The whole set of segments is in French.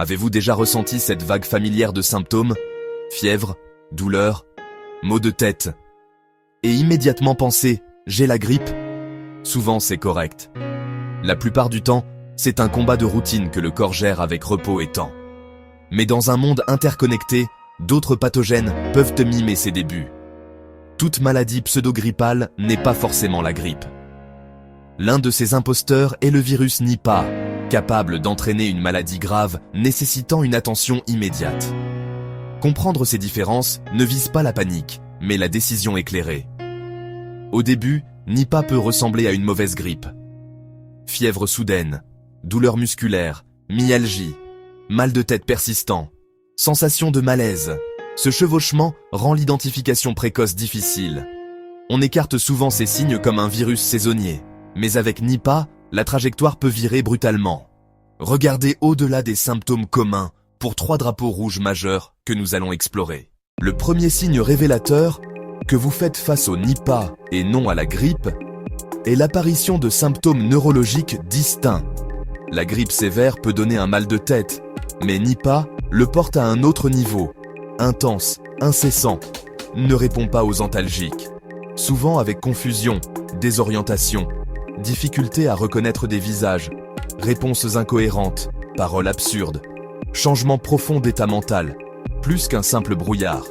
Avez-vous déjà ressenti cette vague familière de symptômes? Fièvre, douleur, maux de tête. Et immédiatement pensez, j'ai la grippe? Souvent c'est correct. La plupart du temps, c'est un combat de routine que le corps gère avec repos et temps. Mais dans un monde interconnecté, d'autres pathogènes peuvent mimer ses débuts. Toute maladie pseudo-grippale n'est pas forcément la grippe. L'un de ces imposteurs est le virus Nipah, capable d'entraîner une maladie grave nécessitant une attention immédiate. Comprendre ces différences ne vise pas la panique, mais la décision éclairée. Au début, Nipah peut ressembler à une mauvaise grippe. Fièvre soudaine, douleur musculaire, myalgie, mal de tête persistant, sensation de malaise. Ce chevauchement rend l'identification précoce difficile. On écarte souvent ces signes comme un virus saisonnier, mais avec Nipah, la trajectoire peut virer brutalement. Regardez au-delà des symptômes communs pour 3 drapeaux rouges majeurs que nous allons explorer. Le premier signe révélateur que vous faites face au Nipah et non à la grippe est l'apparition de symptômes neurologiques distincts. La grippe sévère peut donner un mal de tête, mais Nipah le porte à un autre niveau, intense, incessant, ne répond pas aux antalgiques. Souvent avec confusion, désorientation, difficulté à reconnaître des visages, réponses incohérentes, paroles absurdes, changement profond d'état mental, plus qu'un simple brouillard.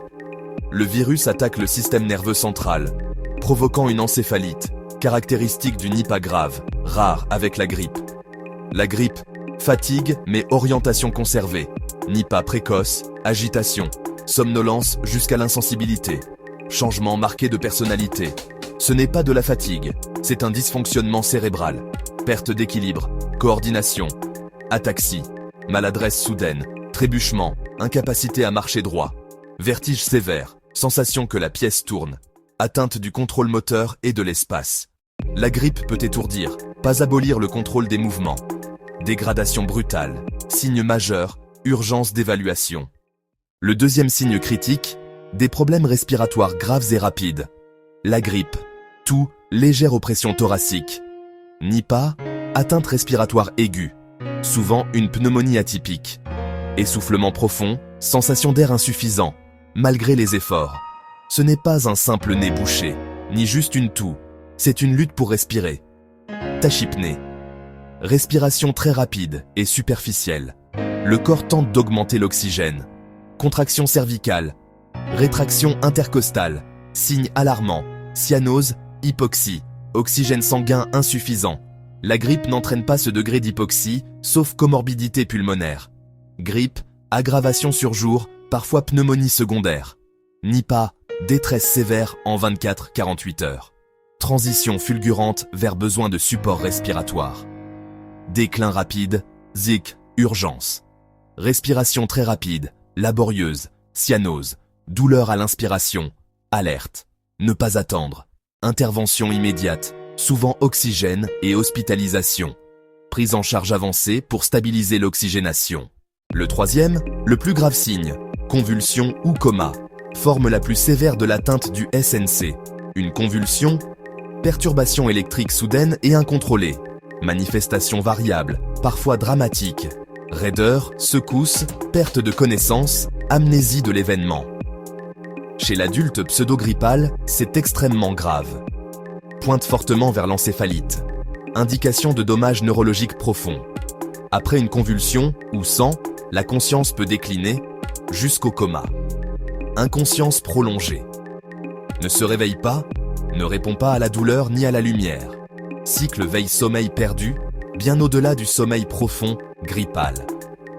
Le virus attaque le système nerveux central, provoquant une encéphalite, caractéristique du Nipah grave, rare avec la grippe. La grippe, fatigue mais orientation conservée, Nipah précoce, agitation, somnolence jusqu'à l'insensibilité, changement marqué de personnalité. Ce n'est pas de la fatigue, c'est un dysfonctionnement cérébral, perte d'équilibre, coordination, ataxie, maladresse soudaine, trébuchement, incapacité à marcher droit, vertige sévère, sensation que la pièce tourne, atteinte du contrôle moteur et de l'espace. La grippe peut étourdir, pas abolir le contrôle des mouvements. Dégradation brutale, signe majeur, urgence d'évaluation. Le deuxième signe critique, des problèmes respiratoires graves et rapides. La grippe, toux, légère oppression thoracique. Nipah, atteinte respiratoire aiguë, souvent une pneumonie atypique. Essoufflement profond, sensation d'air insuffisant, malgré les efforts. Ce n'est pas un simple nez bouché, ni juste une toux, c'est une lutte pour respirer. Tachypnée. Respiration très rapide et superficielle. Le corps tente d'augmenter l'oxygène. Contraction cervicale. Rétraction intercostale. Signe alarmant. Cyanose, hypoxie. Oxygène sanguin insuffisant. La grippe n'entraîne pas ce degré d'hypoxie, sauf comorbidité pulmonaire. Grippe, aggravation sur jour, parfois pneumonie secondaire. Nipah, détresse sévère en 24-48 heures. Transition fulgurante vers besoin de support respiratoire. Déclin rapide, ZIC, urgence. Respiration très rapide, laborieuse, cyanose, douleur à l'inspiration, alerte, ne pas attendre, intervention immédiate, souvent oxygène et hospitalisation. Prise en charge avancée pour stabiliser l'oxygénation. Le troisième, le plus grave signe, convulsion ou coma, forme la plus sévère de l'atteinte du SNC. Une convulsion, perturbation électrique soudaine et incontrôlée. Manifestations variables, parfois dramatiques. Raideur, secousse, perte de connaissance, amnésie de l'événement. Chez l'adulte pseudo-grippal, c'est extrêmement grave. Pointe fortement vers l'encéphalite. Indication de dommages neurologiques profonds. Après une convulsion, ou sans, la conscience peut décliner, jusqu'au coma. Inconscience prolongée. Ne se réveille pas, ne répond pas à la douleur ni à la lumière. Cycle veille-sommeil perdu, bien au-delà du sommeil profond, grippal.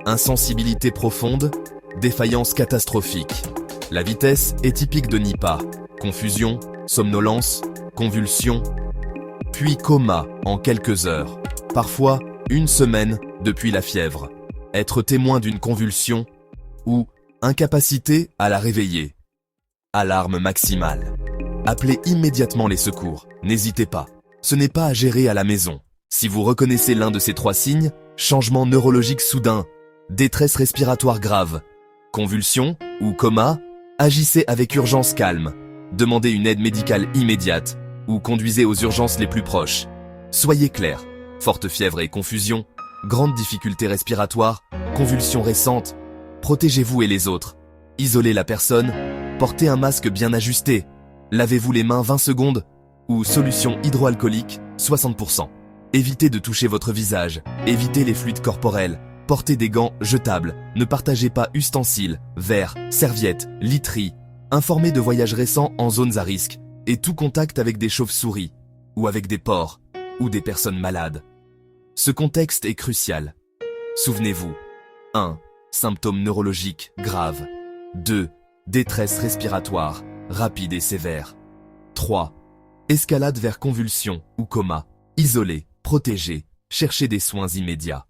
Insensibilité profonde, défaillance catastrophique. La vitesse est typique de Nipah. Confusion, somnolence, convulsion, puis coma en quelques heures. Parfois, une semaine depuis la fièvre. Être témoin d'une convulsion ou incapacité à la réveiller. Alarme maximale. Appelez immédiatement les secours. N'hésitez pas. Ce n'est pas à gérer à la maison. Si vous reconnaissez l'un de ces 3 signes, changement neurologique soudain, détresse respiratoire grave, convulsion ou coma, agissez avec urgence calme. Demandez une aide médicale immédiate ou conduisez aux urgences les plus proches. Soyez clair. Forte fièvre et confusion, Grande difficulté respiratoire, convulsions récentes. Protégez-vous et les autres. Isolez la personne. Portez un masque bien ajusté. Lavez-vous les mains 20 secondes. Ou solution hydroalcoolique, 60%. Évitez de toucher votre visage. Évitez les fluides corporels. Portez des gants jetables. Ne partagez pas ustensiles, verres, serviettes, literie. Informez de voyages récents en zones à risque. Et tout contact avec des chauves-souris. Ou avec des porcs. Ou des personnes malades. Ce contexte est crucial. Souvenez-vous. 1. Symptômes neurologiques graves. 2. Détresse respiratoire, rapide et sévère. 3. Escalade vers convulsion ou coma. Isolez, protégez, cherchez des soins immédiats.